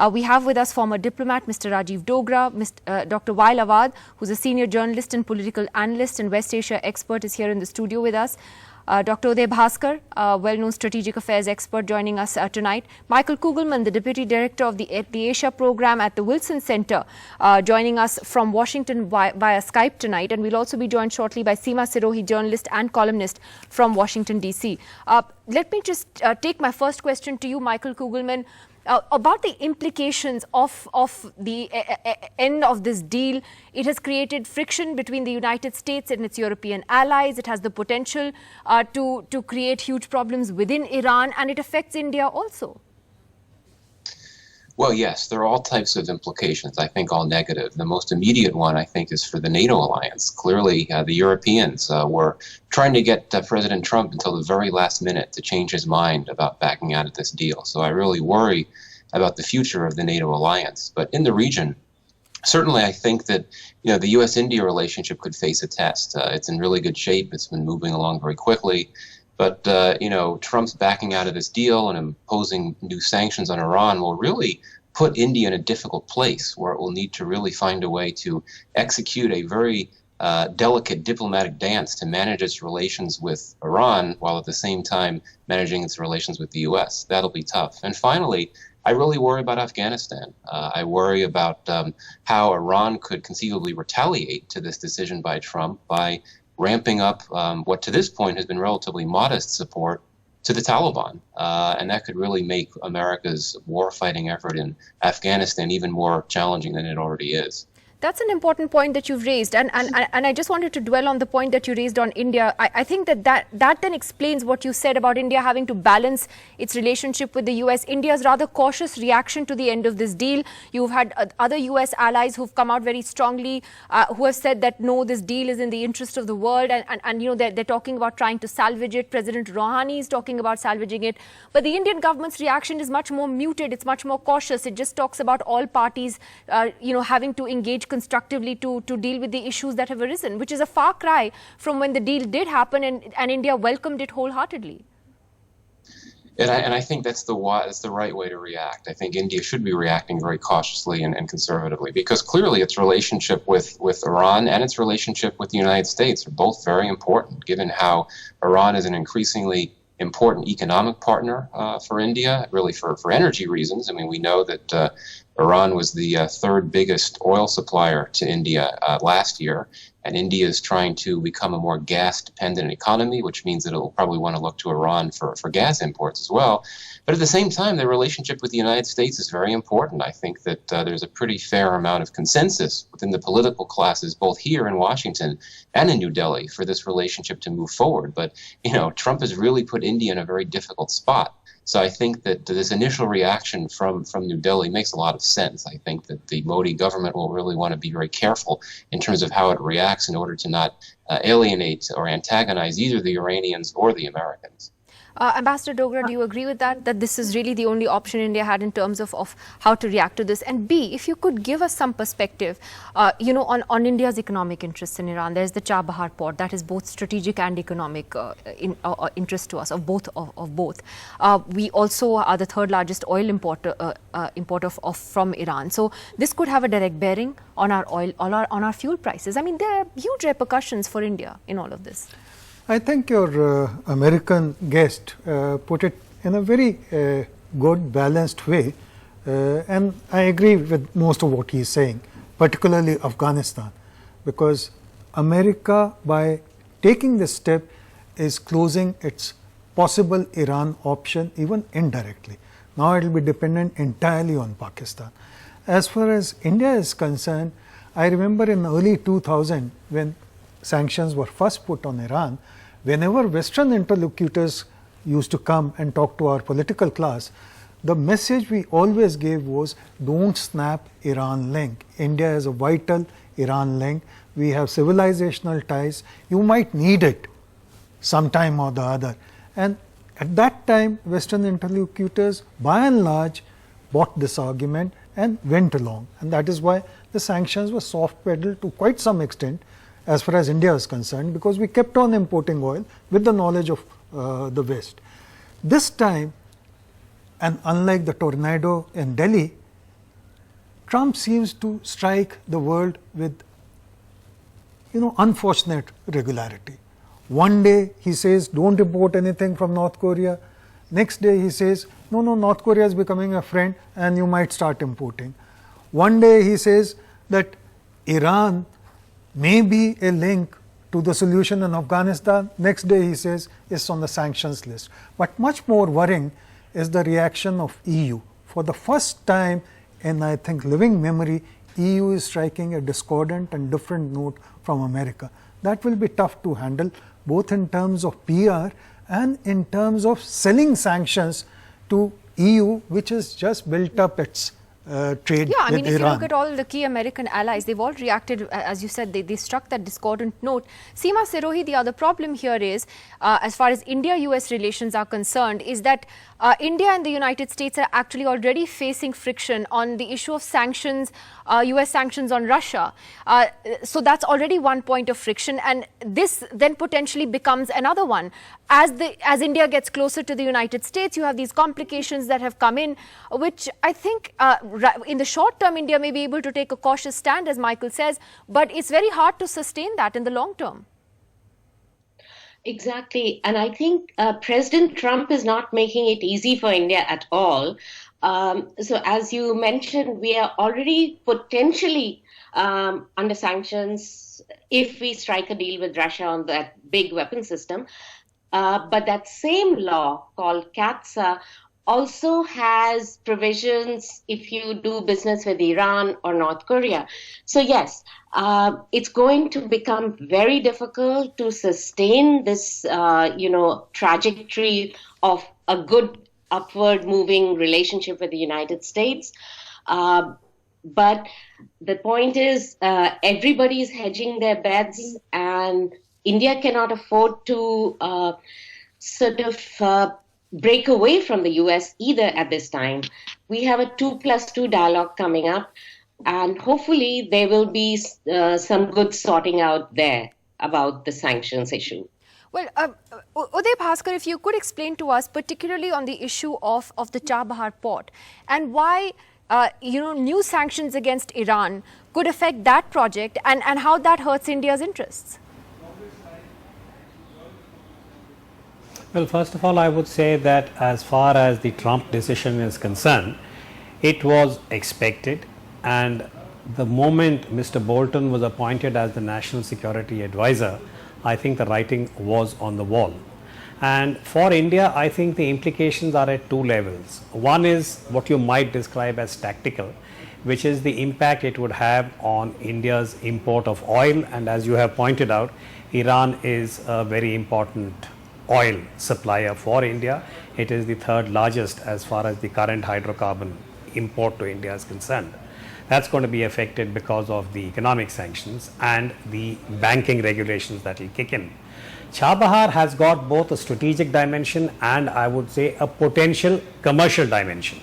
We have with us former diplomat Mr. Rajiv Dogra, Dr. Wael Awad, who's a senior journalist and political analyst and West Asia expert, is here in the studio with us. Dr. Uday Bhaskar, well-known strategic affairs expert, joining us tonight. Michael Kugelman, the Deputy Director of the Asia Program at the Wilson Center, joining us from Washington via Skype tonight. And we'll also be joined shortly by Seema Sirohi, journalist and columnist from Washington, D.C. Let me just take my first question to you, Michael Kugelman. About the implications of the end of this deal. It has created friction between the United States and its European allies. It has the potential to create huge problems within Iran, and it affects India also. Well, yes, there are all types of implications, I think all negative. The most immediate one, I think, is for the NATO alliance. Clearly, the Europeans were trying to get President Trump until the very last minute to change his mind about backing out of this deal. So I really worry about the future of the NATO alliance. But in the region, certainly I think that the U.S.-India relationship could face a test. It's in really good shape. It's been moving along very quickly. But, Trump's backing out of this deal and imposing new sanctions on Iran will really put India in a difficult place where it will need to really find a way to execute a very delicate diplomatic dance to manage its relations with Iran while at the same time managing its relations with the U.S. That'll be tough. And finally, I really worry about Afghanistan. I worry about how Iran could conceivably retaliate to this decision by Trump by ramping up what to this point has been relatively modest support to the Taliban. And that could really make America's war-fighting effort in Afghanistan even more challenging than it already is. That's an important point that you've raised. And I just wanted to dwell on the point that you raised on India. I think that then explains what you said about India having to balance its relationship with the U.S. India's rather cautious reaction to the end of this deal. You've had other U.S. allies who've come out very strongly, who have said that, no, this deal is in the interest of the world. And they're talking about trying to salvage it. President Rouhani is talking about salvaging it. But the Indian government's reaction is much more muted. It's much more cautious. It just talks about all parties, having to engage constructively to deal with the issues that have arisen, which is a far cry from when the deal did happen and India welcomed it wholeheartedly. And I think that's the right way to react. I think India should be reacting very cautiously and conservatively, because clearly its relationship with Iran and its relationship with the United States are both very important, given how Iran is an increasingly important economic partner for India, really for energy reasons. I mean, we know that Iran was the third biggest oil supplier to India last year, and India is trying to become a more gas-dependent economy, which means that it will probably want to look to Iran for gas imports as well. But at the same time, the relationship with the United States is very important. I think that there's a pretty fair amount of consensus within the political classes, both here in Washington and in New Delhi, for this relationship to move forward. But, Trump has really put India in a very difficult spot. So I think that this initial reaction from New Delhi makes a lot of sense. I think that the Modi government will really want to be very careful in terms of how it reacts in order to not alienate or antagonize either the Iranians or the Americans. Ambassador Dogra, do you agree with that this is really the only option India had in terms of how to react to this? And B, if you could give us some perspective, on India's economic interests in Iran. There's the Chabahar port that is both strategic and economic interest to us, of both. We also are the third largest oil importer from Iran. So this could have a direct bearing on our oil, on our fuel prices. I mean, there are huge repercussions for India in all of this. I think your American guest put it in a very good, balanced way, and I agree with most of what he is saying, particularly Afghanistan, because America, by taking this step, is closing its possible Iran option even indirectly. Now it will be dependent entirely on Pakistan. As far as India is concerned, I remember in early 2000 when sanctions were first put on Iran, whenever Western interlocutors used to come and talk to our political class, the message we always gave was, don't snap Iran link. India is a vital Iran link. We have civilizational ties. You might need it sometime or the other. And at that time, Western interlocutors, by and large, bought this argument and went along. And that is why the sanctions were soft-pedaled to quite some extent, as far as India is concerned, because we kept on importing oil with the knowledge of the West. This time, and unlike the tornado in Delhi, Trump seems to strike the world with, unfortunate regularity. One day he says, don't import anything from North Korea. Next day he says, no, North Korea is becoming a friend and you might start importing. One day he says that Iran may be a link to the solution in Afghanistan. Next day he says it's on the sanctions list. But much more worrying is the reaction of EU. For the first time in, I think, living memory, EU is striking a discordant and different note from America. That will be tough to handle, both in terms of PR and in terms of selling sanctions to EU, which has just built up its trade Yeah, I with mean, if Iran. you look at all the key American allies, they've all reacted, as you said, they struck that discordant note. Seema Sirohi, the other problem here is, as far as India-US relations are concerned, is that India and the United States are actually already facing friction on the issue of sanctions, US sanctions on Russia. So that's already one point of friction, and this then potentially becomes another one. As India gets closer to the United States, you have these complications that have come in, which I think in the short term, India may be able to take a cautious stand, as Michael says, but it's very hard to sustain that in the long term. Exactly. And I think President Trump is not making it easy for India at all. So as you mentioned, we are already potentially under sanctions if we strike a deal with Russia on that big weapon system. But that same law called CAATSA also has provisions if you do business with Iran or North Korea. So yes, it's going to become very difficult to sustain this, trajectory of a good upward moving relationship with the United States. But the point is, everybody is hedging their bets, and India cannot afford to break away from the US either at this time. We have a 2+2 dialogue coming up, and hopefully there will be some good sorting out there about the sanctions issue. Well, Uday Bhaskar, if you could explain to us, particularly on the issue of the Chabahar port, and why new sanctions against Iran could affect that project, and how that hurts India's interests. Well, first of all, I would say that as far as the Trump decision is concerned, it was expected, and the moment Mr. Bolton was appointed as the National Security Advisor, I think the writing was on the wall. And for India, I think the implications are at two levels. One is what you might describe as tactical, which is the impact it would have on India's import of oil, and as you have pointed out, Iran is a very important oil supplier for India. It is the third largest as far as the current hydrocarbon import to India is concerned. That's going to be affected because of the economic sanctions and the banking regulations that will kick in. Chabahar has got both a strategic dimension and, I would say, a potential commercial dimension.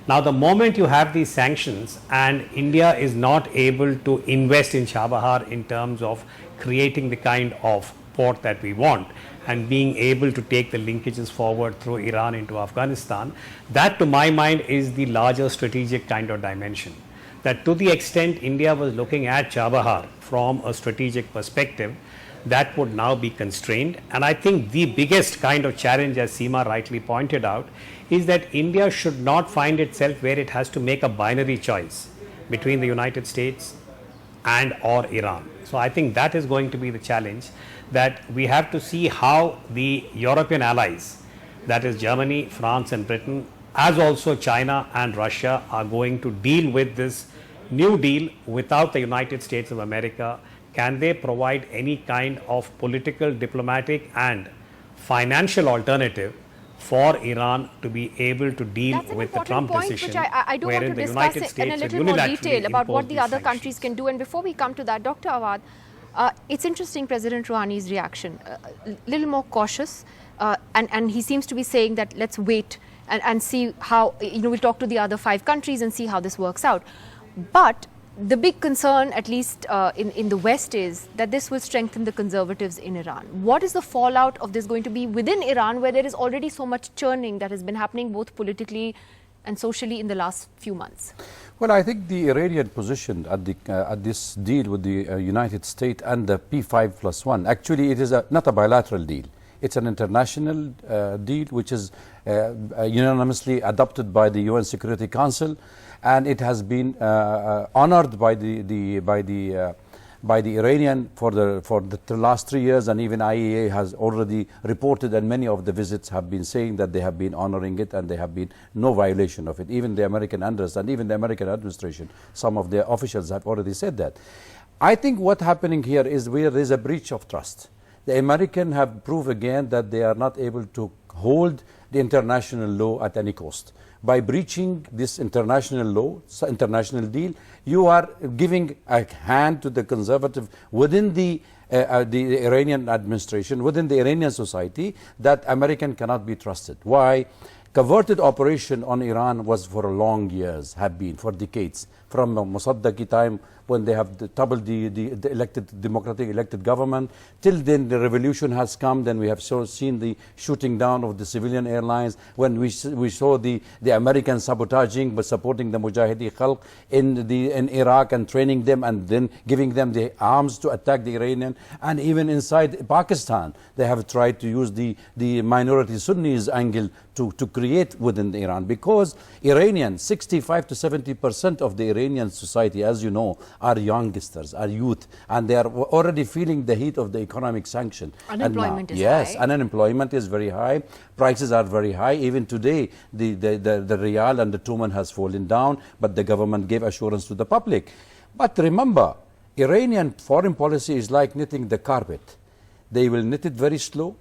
Now, the moment you have these sanctions and India is not able to invest in Chabahar in terms of creating the kind of port that we want and being able to take the linkages forward through Iran into Afghanistan, that to my mind is the larger strategic kind of dimension. That to the extent India was looking at Chabahar from a strategic perspective, that would now be constrained. And I think the biggest kind of challenge, as Seema rightly pointed out, is that India should not find itself where it has to make a binary choice between the United States and or Iran. So I think that is going to be the challenge, that we have to see how the European allies, that is Germany, France and Britain, as also China and Russia, are going to deal with this new deal without the United States of America. Can they provide any kind of political, diplomatic and financial alternative for Iran to be able to deal with the Trump decision? Which I do want to discuss in a little more detail about what the other countries can do. And before we come to that, Dr. Awad, it's interesting President Rouhani's reaction, a little more cautious, and he seems to be saying that let's wait and see how, we'll talk to the other 5 countries and see how this works out. But the big concern, at least in the West, is that this will strengthen the conservatives in Iran. What is the fallout of this going to be within Iran, where there is already so much churning that has been happening both politically and socially in the last few months? Well, I think the Iranian position at this deal with the United States and the P5+1, actually it is not a bilateral deal. It's an international deal which is unanimously adopted by the UN Security Council, and it has been honored by the Iranian for the last 3 years, and even IAEA has already reported, and many of the visits have been saying that they have been honoring it and there have been no violation of it. Even the American interests and even the American administration, some of their officials have already said that. I think what's happening here is where there is a breach of trust. The Americans have proved again that they are not able to hold the international law at any cost. By breaching this international law, international deal, you are giving a hand to the conservative within the Iranian administration, within the Iranian society, that American cannot be trusted. Why? Converted operation on Iran was for long years, have been for decades, from Mossadeq time when they have doubled the democratic elected government, till then the revolution has come. Then we have seen the shooting down of the civilian airlines, when we saw the American sabotaging but supporting the Mujahideen Khalq in Iraq and training them and then giving them the arms to attack the Iranian. And even inside Pakistan they have tried to use the minority Sunnis angle to create within Iran, because Iranian 65 to 70% of the Iranian society, as you know, are youngsters, are youth, and they are already feeling the heat of the economic sanction. Unemployment is high. Yes, and unemployment is very high. Prices are very high. Even today, the rial and the tuman has fallen down, but the government gave assurance to the public. But remember, Iranian foreign policy is like knitting the carpet. They will knit it very slow,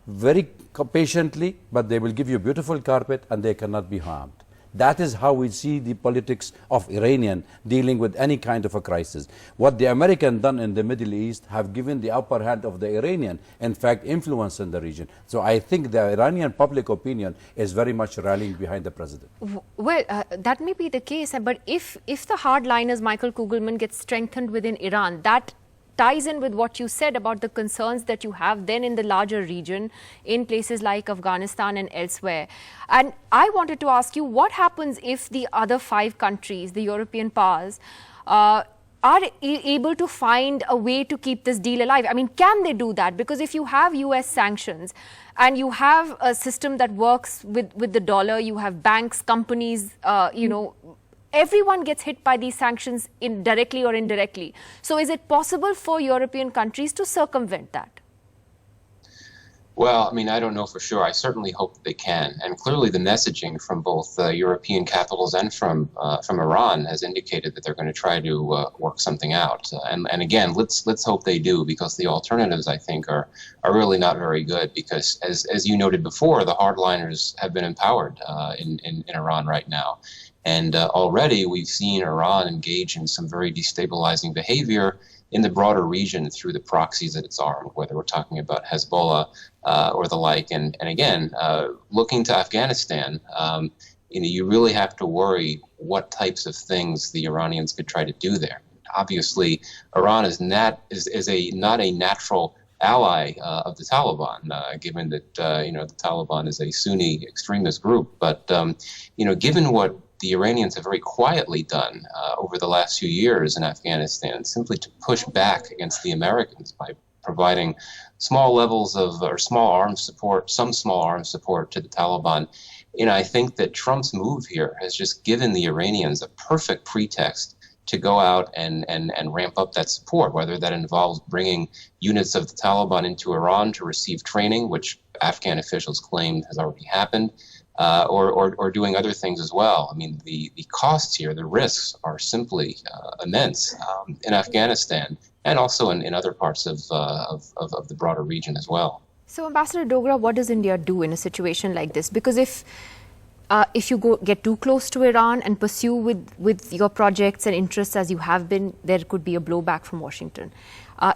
very patiently, but they will give you a beautiful carpet and they cannot be harmed. That is how we see the politics of Iranian dealing with any kind of a crisis. What the American done in the Middle East have given the upper hand of the Iranian, in fact, influence in the region. So I think the Iranian public opinion is very much rallying behind the president. Well, that may be the case, but if the hardliners, Michael Kugelman, get strengthened within Iran, that ties in with what you said about the concerns that you have then in the larger region, in places like Afghanistan and elsewhere. And I wanted to ask you, what happens if the other 5 countries, the European powers, are able to find a way to keep this deal alive? I mean, can they do that? Because if you have US sanctions and you have a system that works with the dollar, you have banks, companies, everyone gets hit by these sanctions directly or indirectly. So is it possible for European countries to circumvent that? Well, I mean, I don't know for sure. I certainly hope that they can. And clearly the messaging from both European capitals and from Iran has indicated that they're going to try to work something out. And again, let's hope they do, because the alternatives, I think, are really not very good, because as you noted before, the hardliners have been empowered in Iran right now. And already we've seen Iran engage in some very destabilizing behavior in the broader region through the proxies that it's armed, whether we're talking about Hezbollah or the like. And again, looking to Afghanistan, you really have to worry what types of things the Iranians could try to do there. Obviously, Iran is not a natural ally of the Taliban, given that the Taliban is a Sunni extremist group. But given what the Iranians have very quietly done over the last few years in Afghanistan, simply to push back against the Americans by providing small levels of, or small arms support, some small arms support to the Taliban. I think that Trump's move here has just given the Iranians a perfect pretext to go out and ramp up that support, whether that involves bringing units of the Taliban into Iran to receive training, which Afghan officials claimed has already happened, or doing other things as well. I mean, the costs here, the risks are simply immense in Afghanistan and also in other parts of the broader region as well. So, Ambassador Dogra, what does India do in a situation like this? Because if you get too close to Iran and pursue with your projects and interests as you have been, there could be a blowback from Washington.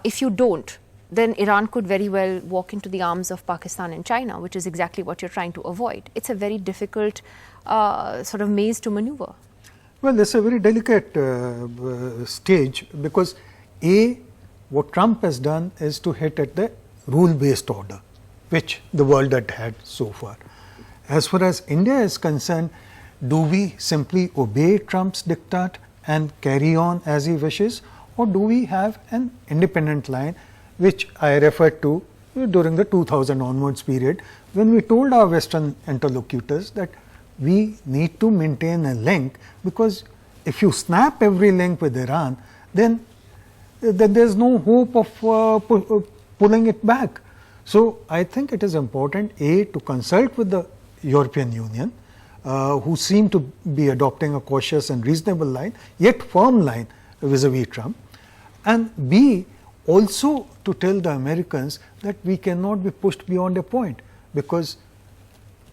If you don't, then Iran could very well walk into the arms of Pakistan and China, which is exactly what you're trying to avoid. It's a very difficult sort of maze to maneuver. Well, it's a very delicate stage, because what Trump has done is to hit at the rule-based order, which the world had so far. As far as India is concerned, do we simply obey Trump's diktat and carry on as he wishes, or do we have an independent line, which I referred to during the 2000 onwards period, when we told our Western interlocutors that we need to maintain a link, because if you snap every link with Iran, then there is no hope of pulling it back. So, I think it is important, A, to consult with the European Union, who seem to be adopting a cautious and reasonable line, yet firm line vis-a-vis Trump, and B, also to tell the Americans that we cannot be pushed beyond a point, because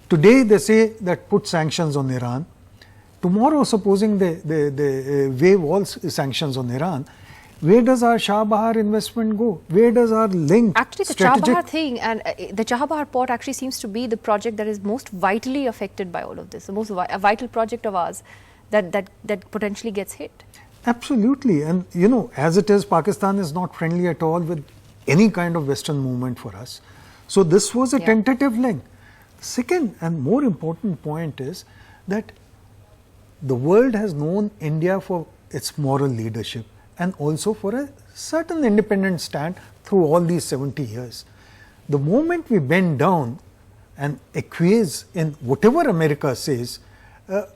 today they say that put sanctions on Iran. Tomorrow, supposing they waive all sanctions on Iran, where does our Shah Bahar investment go? Where does our link? Actually, the Shah Bahar thing and the Shah Bahar port actually seems to be the project that is most vitally affected by all of this, the most vital project of ours that potentially gets hit. Absolutely, and you know, as it is, Pakistan is not friendly at all with any kind of Western movement for us. So this was a tentative link. Second and more important point is that the world has known India for its moral leadership and also for a certain independent stand through all these 70 years. The moment we bend down and acquiesce in whatever America says,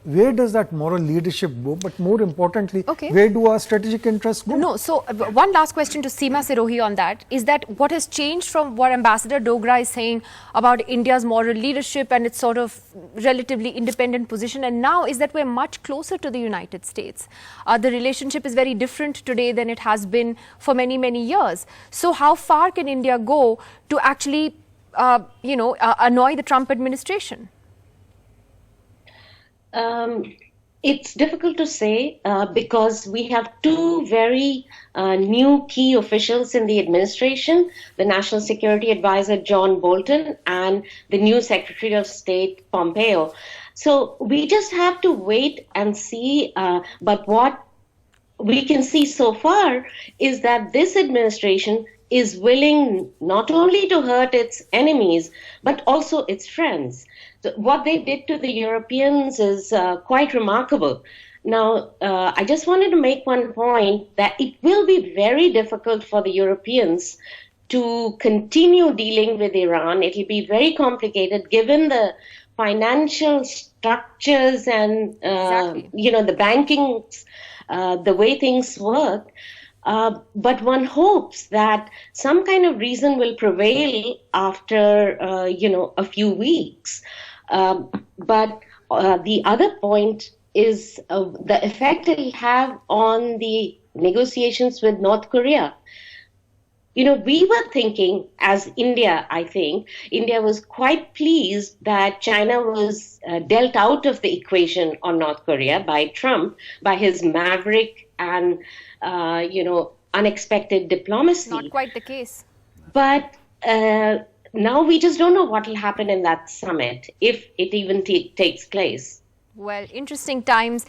where does that moral leadership go? But more importantly, where do our strategic interests go? No, so one last question to Seema Sirohi on that is that what has changed from what Ambassador Dogra is saying about India's moral leadership and its sort of relatively independent position, and now is that we're much closer to the United States. The relationship is very different today than it has been for many, many years. So how far can India go to actually, annoy the Trump administration? It's difficult to say because we have two very new key officials in the administration, the National Security Advisor John Bolton and the new Secretary of State Pompeo. So we just have to wait and see, but what we can see so far is that this administration is willing not only to hurt its enemies, but also its friends. So what they did to the Europeans is quite remarkable. Now, I just wanted to make one point that it will be very difficult for the Europeans to continue dealing with Iran. It will be very complicated given the financial structures and, the banking, the way things work. But one hopes that some kind of reason will prevail after, a few weeks. But the other point is the effect it will have on the negotiations with North Korea. We were thinking as India, I think, India was quite pleased that China was dealt out of the equation on North Korea by Trump, by his maverick and, unexpected diplomacy. Not quite the case. But now we just don't know what will happen in that summit, if it even takes place. Well, interesting times.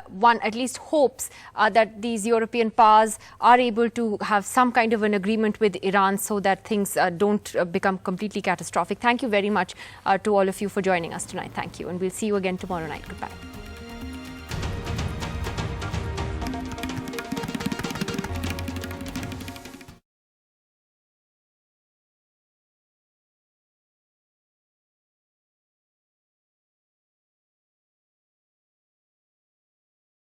One at least hopes that these European powers are able to have some kind of an agreement with Iran so that things don't become completely catastrophic. Thank you very much to all of you for joining us tonight. Thank you. And we'll see you again tomorrow night. Goodbye.